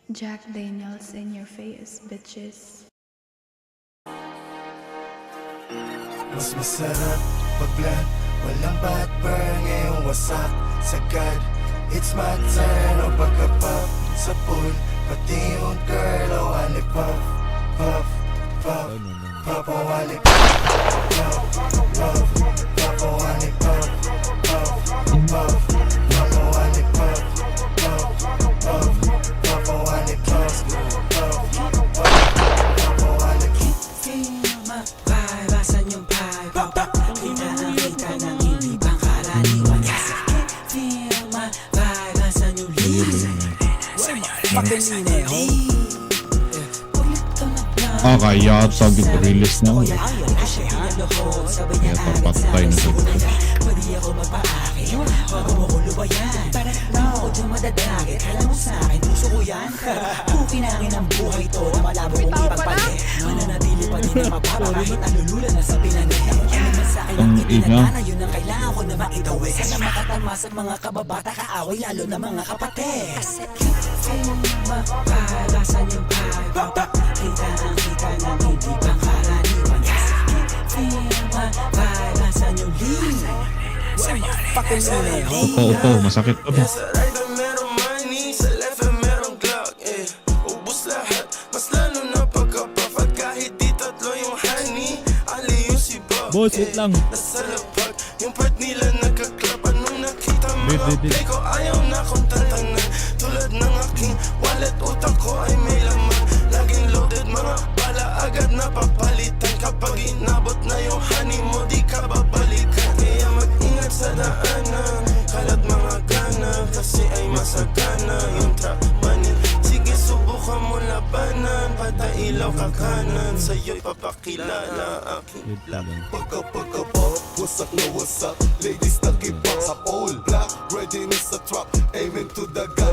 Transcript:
Jack Daniels in your face, bitches. Mas masarap pag-blend, walang bad burn, ngayong wasak sagad. It's my turn, o pagka-pop sa pool, pati yung girl, o wali puff, puff, puff, puff, o wali puff, puff, puff, puff, o wali puff, puff, puff, puff, o wali puff, puff, puff, puff, o wali puff, puff, puff, o wali puff. Feel my vibe, asan yung vibe? Kita ang kita ng hindi pang karaniwan. Feel my vibe, asan yung lead? Pagdalineho kaya tagit release na kaya papatay na dito. pwede ako magpaakit bago mo ko lubayan. Di ako dyan madadagit, alam mo sa'kin, puso ko yan. Kukinangin ang buhay to na malabo kong ipagpalit. Mananatili pa din na mababa kahit nalulula na sa pinanit. Ano man sa'kin ang itinagana, yun ang kailangan ko na maitawid. Sana makatama sa mga kababata, kaaway lalo na mga kapatid. Kasi feel my vibe, asan yung vibe? Kita ang kita ng hindi pang karaniwan. Feel my vibe, asan yung lead? Pagdalineho Upo, masakit pa ba? Sa right na merong money, sa left na merong Glock, ubus lahat, mas lalo na pagka-puff. At kahit di tatlo yung honey, ali yung si Bob. Boss, wait lang. Nasa lapag, yung part nila nagka-clap. Anong nakita mga play ko, ayaw na kong tantanan. Tulad ng aking wallet, utak ko ay may laman. Laging loaded, mga bala agad na papalitan. Kapag inabot na yung honey mo, di ka babalikan. Kaya mag-ingat sa daanan, kalat mga gana, kasi ay masagana yung trap money. Sige, subukan mo labanan, patailaw ka kanan, sa'yo'y papakilala aking laban. Pagka-pop, wasak na wasak. Ladies nakipag sa all black, readiness sa trap, aiming to the gun.